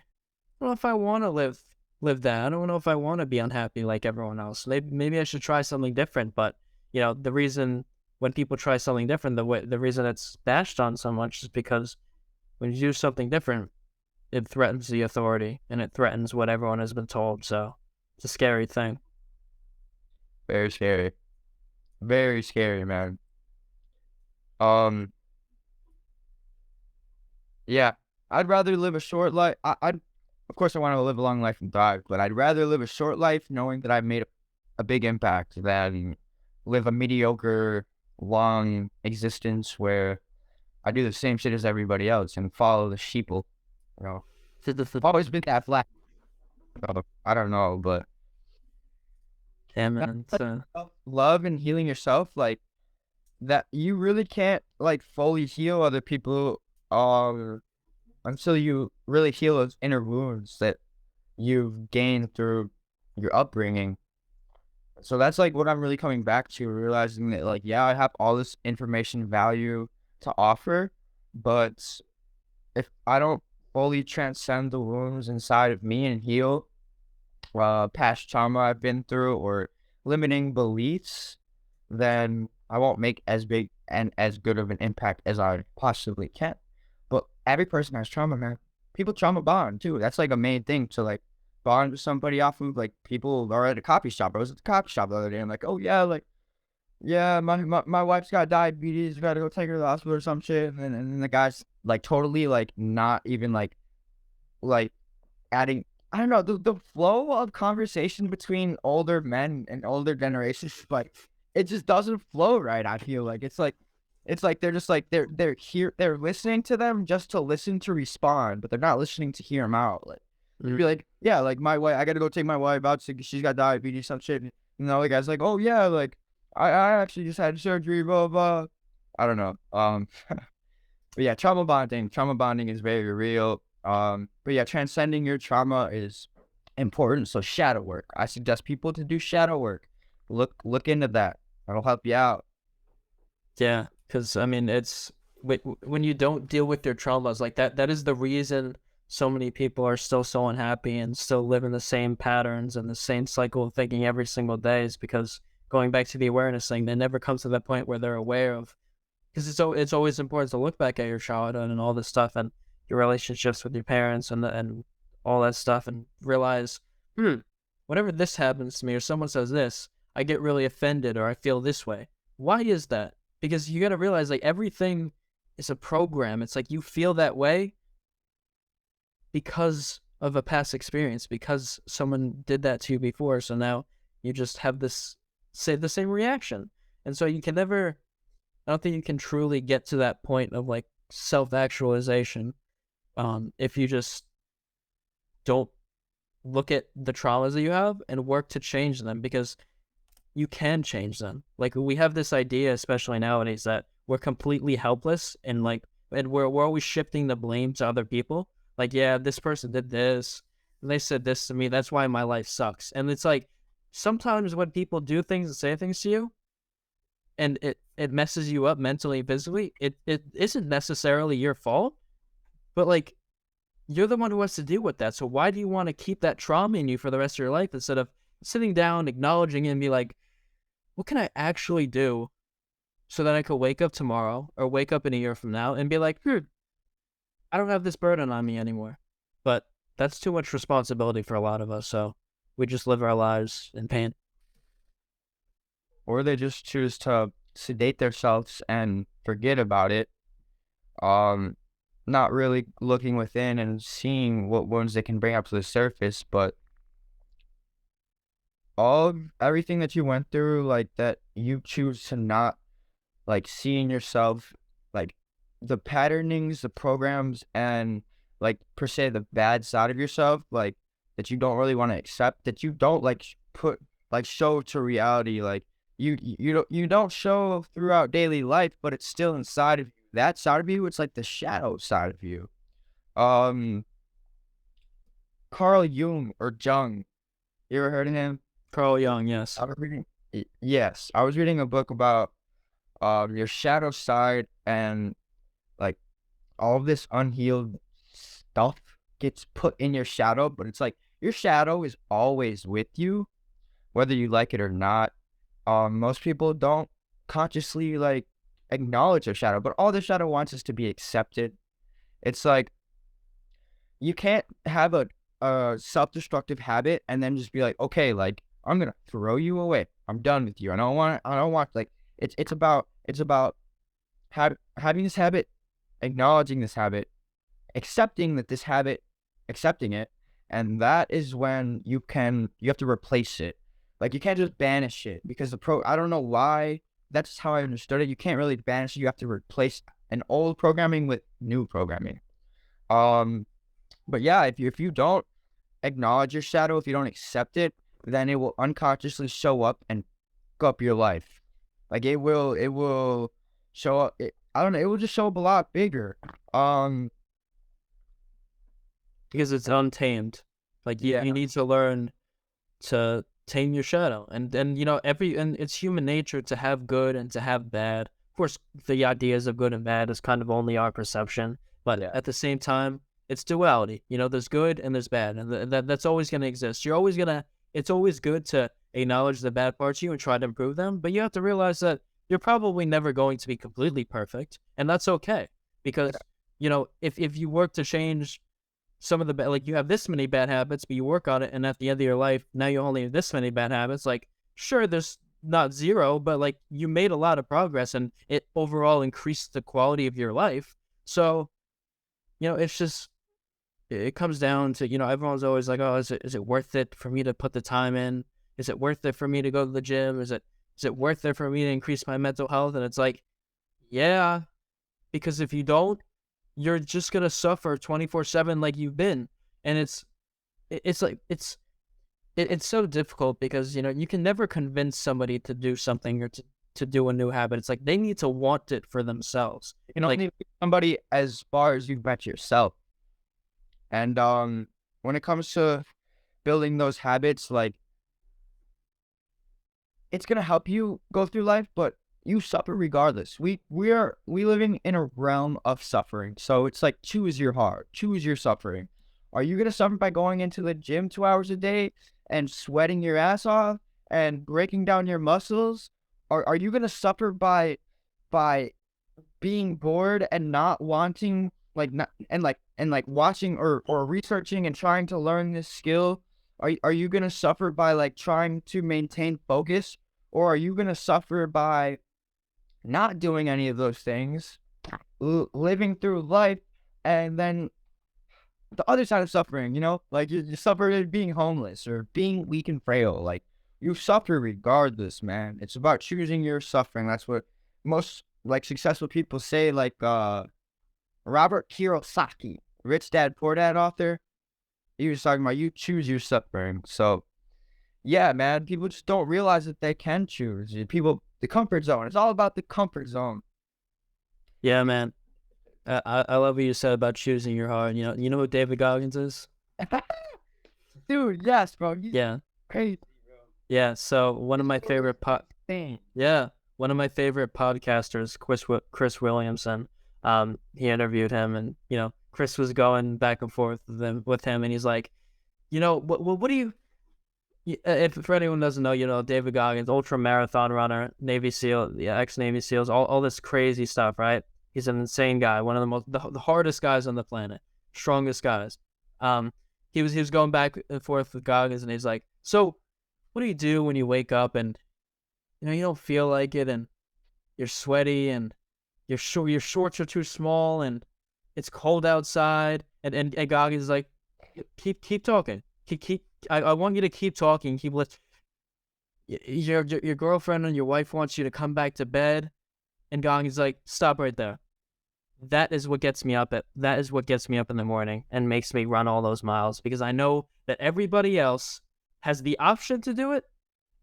know if I want to live that. I don't know if I want to be unhappy like everyone else. Maybe I should try something different. But the reason when people try something different, the reason it's bashed on so much is because when you do something different, it threatens the authority and it threatens what everyone has been told. So it's a scary thing. very scary, very scary, man. Um, yeah, I'd rather live a short life. Of course, I want to live a long life and thrive, but I'd rather live a short life knowing that I've made a big impact than live a mediocre, long existence where I do the same shit as everybody else and follow the sheeple. You know, I've always been that flat. I don't know, but Yeah, man. love and healing yourself, like that, you really can't like fully heal other people, until you really heal those inner wounds that you've gained through your upbringing. So that's like what I'm really coming back to, realizing that like, yeah, I have all this information value to offer, but if I don't fully transcend the wounds inside of me and heal past trauma I've been through or limiting beliefs, then I won't make as big and as good of an impact as I possibly can. But every person has trauma, man. People trauma bond too. That's like a main thing to like bond with somebody off of. Like people are at a coffee shop. I was at the coffee shop the other day. I'm like, oh yeah, like yeah, my wife's got diabetes. Got to go take her to the hospital or some shit. And then the guy's like totally like not even like adding. I don't know the flow of conversation between older men and older generations. Like it just doesn't flow right. I feel like it's like they're just like they're here they're listening to them just to listen to respond, but they're not listening to hear them out. Like you'd be like, yeah, like my wife, I gotta go take my wife out. She's got diabetes, some shit. The guy's like, oh yeah, like I actually just had surgery, blah blah. I don't know. But yeah, trauma bonding is very real. But yeah, transcending your trauma is important. So shadow work. I suggest people to do shadow work. Look into that. That'll help you out. Yeah, because I mean, it's when you don't deal with your traumas like that. That is the reason so many people are still so unhappy and still live in the same patterns and the same cycle of thinking every single day. Is because going back to the awareness thing, they never come to that point where they're aware of. Because it's always important to look back at your childhood and all this stuff and your relationships with your parents and all that stuff and realize, whenever this happens to me or someone says this, I get really offended or I feel this way. Why is that? Because you got to realize like everything is a program. It's like you feel that way because of a past experience, because someone did that to you before. So now you just have this say the same reaction. And so you can never, I don't think you can truly get to that point of like self-actualization if you just don't look at the traumas that you have and work to change them, because you can change them. Like we have this idea, especially nowadays, that we're completely helpless and we're always shifting the blame to other people. Like, yeah, this person did this and they said this to me. That's why my life sucks. And it's like sometimes when people do things and say things to you and it messes you up mentally, physically, it isn't necessarily your fault, but like you're the one who has to deal with that. So why do you want to keep that trauma in you for the rest of your life instead of sitting down, acknowledging it and be like, what can I actually do so that I could wake up tomorrow or wake up in a year from now and be like, I don't have this burden on me anymore. But that's too much responsibility for a lot of us. So we just live our lives in pain. Or they just choose to sedate themselves and forget about it. Um, Not really looking within and seeing what wounds they can bring up to the surface, but everything that you went through, like that you choose to not like seeing yourself, like the patternings, the programs, and like per se the bad side of yourself, like that you don't really want to accept, that you don't like put like show to reality, like you don't show throughout daily life, but it's still inside of you. That side of you, it's like the shadow side of you. Um, Carl Jung or Jung, you ever heard of him? Carl Jung, yes. I was reading. Yes, I was reading a book about your shadow side, and like all of this unhealed stuff gets put in your shadow, but it's like your shadow is always with you, whether you like it or not. Most people don't consciously like acknowledge their shadow, but all the shadow wants is to be accepted. It's like you can't have a self-destructive habit and then just be like, okay, like I'm gonna throw you away. I'm done with you. I don't want like it's about having this habit, acknowledging this habit, accepting that this habit, accepting it, and that is when you have to replace it. Like you can't just banish it because I don't know why, that's just how I understood it. You can't really banish it. You have to replace an old programming with new programming. Um, but yeah, if you don't acknowledge your shadow, if you don't accept it, then it will unconsciously show up and fuck up your life. Like it will show up. I don't know. It will just show up a lot bigger. Um, Because it's untamed. Like Yeah. you need to learn to tame your shadow. And and it's human nature to have good and to have bad. Of course, the ideas of good and bad is kind of only our perception, but Yeah. at the same time, it's duality. There's good and there's bad, and that's always going to exist. You're always gonna. It's always good to acknowledge the bad parts of you and try to improve them, but you have to realize that you're probably never going to be completely perfect, and that's okay. Because if you work to change some of the like you have this many bad habits, but you work on it, and at the end of your life, now you only have this many bad habits. Like, sure, there's not zero, but like you made a lot of progress, and it overall increased the quality of your life. So, it's just it comes down to everyone's always like, oh, is it worth it for me to put the time in? Is it worth it for me to go to the gym? Is it worth it for me to increase my mental health? And it's like, yeah, because if you don't, you're just gonna suffer 24/7 like you've been, and it's like it's so difficult because you can never convince somebody to do something or to do a new habit. It's like they need to want it for themselves. You don't Like, need somebody as far as you've met yourself. And when it comes to building those habits, like it's gonna help you go through life, but you suffer regardless. We living in a realm of suffering. So it's like choose your heart, choose your suffering. Are you gonna suffer by going into the gym 2 hours a day and sweating your ass off and breaking down your muscles? Or are you gonna suffer by being bored and not wanting like not and watching or researching and trying to learn this skill? Are you gonna suffer by like trying to maintain focus, or are you gonna suffer by not doing any of those things, living through life, and then the other side of suffering, like you suffer being homeless or being weak and frail. Like you suffer regardless, man. It's about choosing your suffering. That's what most like successful people say. Like Robert Kiyosaki, Rich Dad Poor Dad author. He was talking about you choose your suffering. So yeah, man, people just don't realize that they can choose. The comfort zone. It's all about the comfort zone. yeah, man. I love what you said about choosing your heart. You know who David Goggins is? Dude, yes, bro. He's Yeah, crazy, yeah. So one of my favorite thing. yeah, one of my favorite podcasters, Chris Williamson. He interviewed him, and Chris was going back and forth with him, and he's like, what do you? If for anyone who doesn't know, David Goggins, ultra marathon runner, Navy SEAL, yeah, ex Navy SEALs, all this crazy stuff, right? He's an insane guy, one of the hardest guys on the planet, strongest guys. Um, he was going back and forth with Goggins, and he's like, so what do you do when you wake up and you don't feel like it, and you're sweaty, and your shorts are too small, and it's cold outside, and Goggins is like, keep talking, keep. I want you to keep talking, keep your girlfriend and your wife wants you to come back to bed, and Goggins is like, stop right there. That is what gets me up in the morning and makes me run all those miles, because I know that everybody else has the option to do it,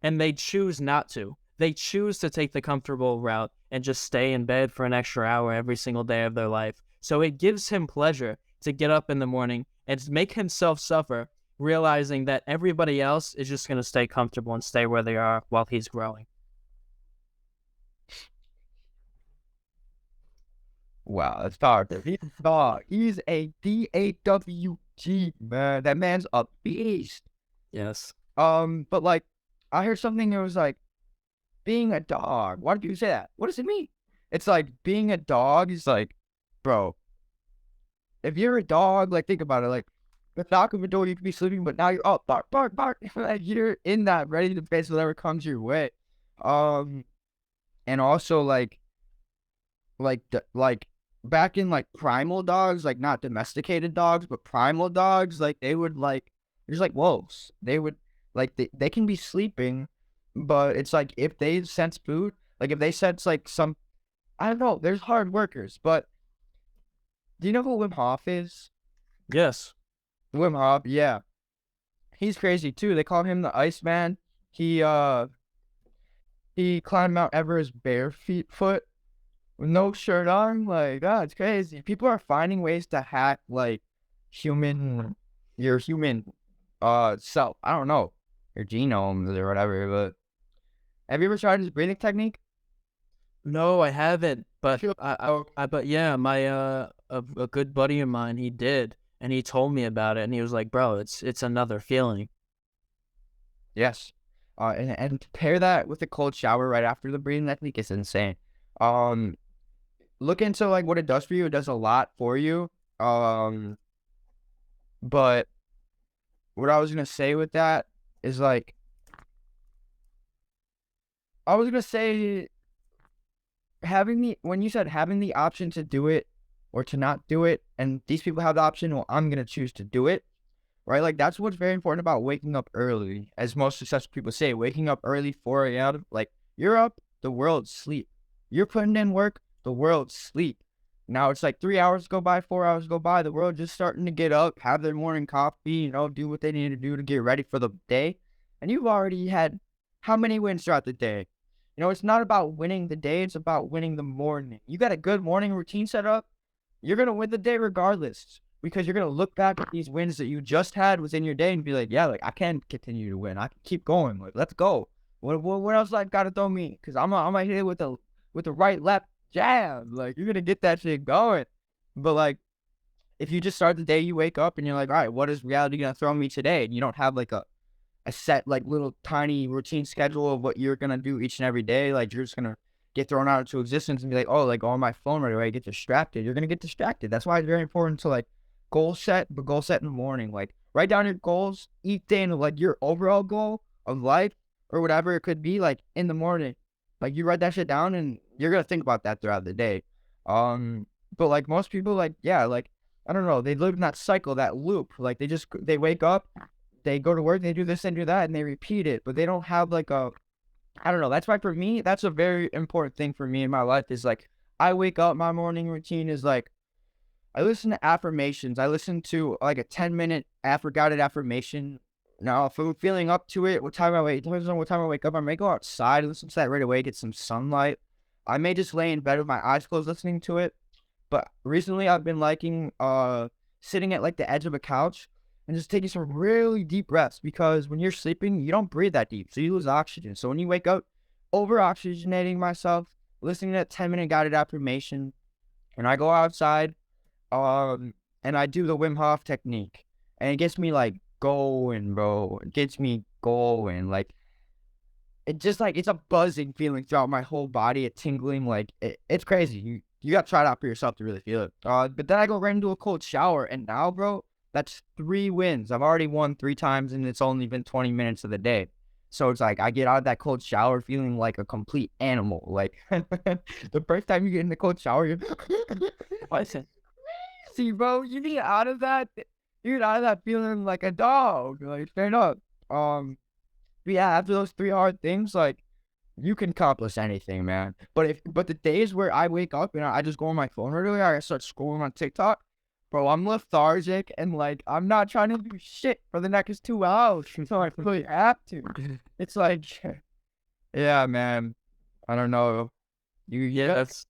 and they choose not to. They choose to take the comfortable route and just stay in bed for an extra hour every single day of their life. So it gives him pleasure to get up in the morning and make himself suffer, realizing that everybody else is just going to stay comfortable and stay where they are while he's growing. Wow, that's powerful. He's a DAWG, man. That man's a beast. Yes. But like, I heard something that was like, being a dog. Why do people say that? What does it mean? It's like being a dog is like, bro, if you're a dog, like think about it. Like the knock of a door, you could be sleeping, but now you're oh bark, bark, bark. Like you're in that, ready to face whatever comes your way. Um, and also like back in like primal dogs, like not domesticated dogs, but primal dogs, like they would like there's like wolves. They would like they can be sleeping, but it's like if they sense food, like if they sense like some I don't know, there's hard workers, but do you know who Wim Hof is? Yes. Wim Hof, yeah. He's crazy too. They call him the Iceman. He uh he climbed Mount Everest foot with no shirt on. Like, oh, it's crazy. People are finding ways to hack like human your human self. I don't know your genomes or whatever. But have you ever tried this breathing technique? No, I haven't, I but feel oh, but yeah, my a good buddy of mine, he did, and he told me about it, and he was like, "Bro, it's another feeling." yes. And pair that with a cold shower right after the breathing technique is insane. Um, look into like what it does for you. It does a lot for you. Um, but what I was gonna say with that is like I was gonna say having the when you said having the option to do it or to not do it, and these people have the option, well, I'm gonna choose to do it. Right? Like that's what's very important about waking up early. As most successful people say, waking up early, 4 a.m. Like you're up, the world's sleep. You're putting in work, the world's sleep. Now it's like 3 hours go by, 4 hours go by, the world just starting to get up, have their morning coffee, do what they need to do to get ready for the day. And you've already had how many wins throughout the day? It's not about winning the day, it's about winning the morning. You got a good morning routine set up, you're gonna win the day regardless because you're gonna look back at these wins that you just had within your day and be like, yeah, like I can continue to win. I can keep going. Like let's go. What else life gotta throw me? Because I'm hit it with the right left jab. Like you're gonna get that shit going. But like if you just start the day, you wake up and you're like, all right, what is reality gonna throw me today? And you don't have like a set like little tiny routine schedule of what you're gonna do each and every day. Like you're just gonna get thrown out into existence and be like, oh, like on my phone right away, get distracted. You're gonna get distracted. That's why it's very important to like goal set, but goal set in the morning. Like write down your goals each day and like your overall goal of life or whatever it could be, like in the morning. Like you write that shit down and you're gonna think about that throughout the day. But like most people, like yeah, like I don't know, they live in that cycle, that loop. Like they wake up, they go to work, they do this and do that, and they repeat it, but they don't have like I don't know. That's why for me, that's a very important thing for me in my life is like I wake up, my morning routine is like I listen to affirmations. I listen to like a 10-minute guided affirmation. Now, if I'm feeling up to it, depends on what time I wake up. I may go outside, listen to that right away, get some sunlight. I may just lay in bed with my eyes closed listening to it. But recently I've been liking sitting at like the edge of a couch and just taking some really deep breaths because when you're sleeping, you don't breathe that deep. So you lose oxygen. So when you wake up, over oxygenating myself, listening to that 10-minute guided affirmation, and I go outside, and I do the Wim Hof technique. And it gets me like going, bro. It gets me going. Like it just like it's a buzzing feeling throughout my whole body, a tingling, like it's crazy. You gotta try it out for yourself to really feel it. But then I go right into a cold shower, and now, bro, that's 3 wins. I've already won 3 times, and it's only been 20 minutes of the day. So it's like I get out of that cold shower feeling like a complete animal. Like the first time you get in the cold shower, you're Listen, see, bro, you get out of that feeling like a dog. Like straight up. But yeah, after those 3 hard things, like you can accomplish anything, man. But the days where I wake up and I just go on my phone right away, I start scrolling on TikTok, bro, I'm lethargic and like I'm not trying to do shit for the next 2 hours. So I really have to. It's like, yeah, man. I don't know. You yeah, got that's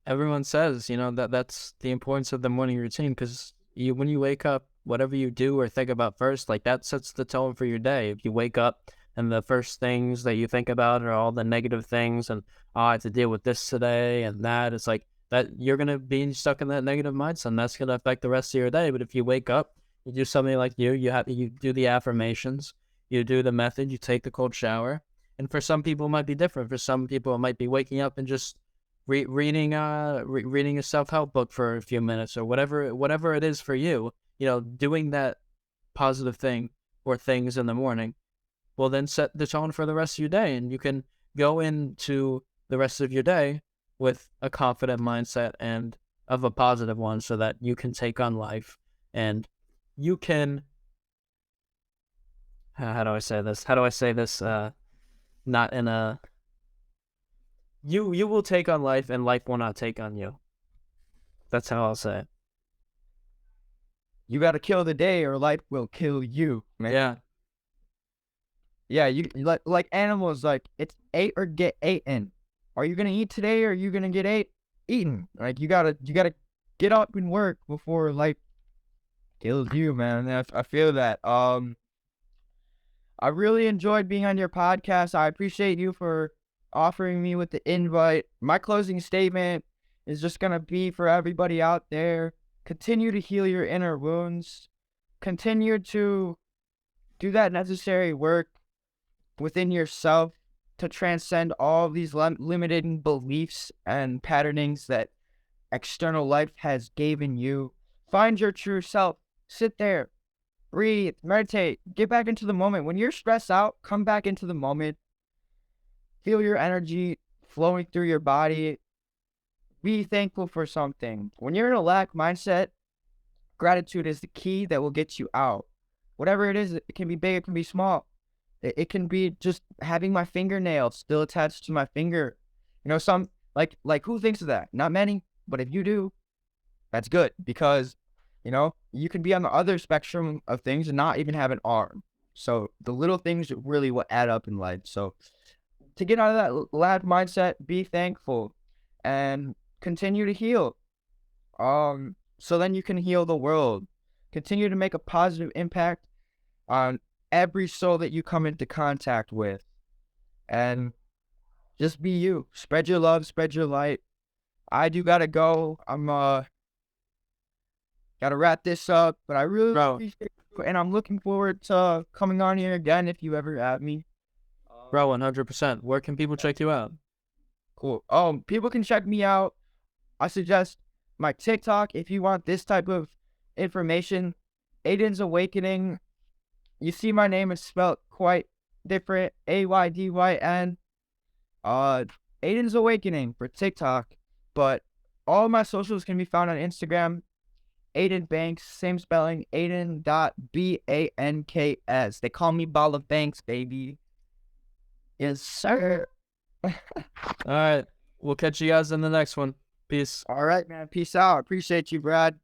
everyone says, that's the importance of the morning routine because when you wake up, whatever you do or think about first, like that sets the tone for your day. If you wake up and the first things that you think about are all the negative things and I have to deal with this today and that, it's like that you're gonna be stuck in that negative mindset and that's gonna affect the rest of your day. But if you wake up, you do something like you do the affirmations, you do the method, you take the cold shower. And for some people it might be different. For some people it might be waking up and just reading reading a self-help book for a few minutes or whatever it is for you, doing that positive thing or things in the morning will then set the tone for the rest of your day, and you can go into the rest of your day with a confident mindset and of a positive one so that you can take on life and you can how do I say this? Not in a you will take on life and life will not take on you. That's how I'll say it. you got to kill the day or life will kill you, man. Yeah. Yeah, you like animals. Like it's ate or get eaten. Are you gonna eat today or are you gonna get eaten? Like you gotta get up and work before life Heals you, man. I feel that. I really enjoyed being on your podcast. I appreciate you for offering me with the invite. My closing statement is just gonna be for everybody out there. Continue to heal your inner wounds. Continue to do that necessary work within yourself to transcend all these limiting beliefs and patternings that external life has given you. Find your true self. Sit there, breathe, meditate, get back into the moment. When you're stressed out, come back into the moment. Feel your energy flowing through your body. Be thankful for something. When you're in a lack mindset, gratitude is the key that will get you out. Whatever it is, it can be big, it can be small. It can be just having my fingernail still attached to my finger. You know, some like who thinks of that? Not many, but if you do, that's good because you know you can be on the other spectrum of things and not even have an arm. So the little things really will add up in life. So to get out of that lack mindset, be thankful and continue to heal. So then you can heal the world. Continue to make a positive impact on every soul that you come into contact with. And just be you. Spread your love, spread your light. I do gotta go. I'm gotta wrap this up, but I really Bro, appreciate you, and I'm looking forward to coming on here again if you ever have me. bro, 100%. Where can people check you out? Cool. People can check me out. I suggest my TikTok if you want this type of information. Aydyn's Awakening. You see my name is spelled quite different. Aydyn. Aydyn's Awakening for TikTok. But all my socials can be found on Instagram. Aydyn Banks, same spelling. Aydyn.banks. They call me Ball of Banks, baby. Yes, sir. All right. We'll catch you guys in the next one. Peace. All right, man. Peace out. Appreciate you, Brad.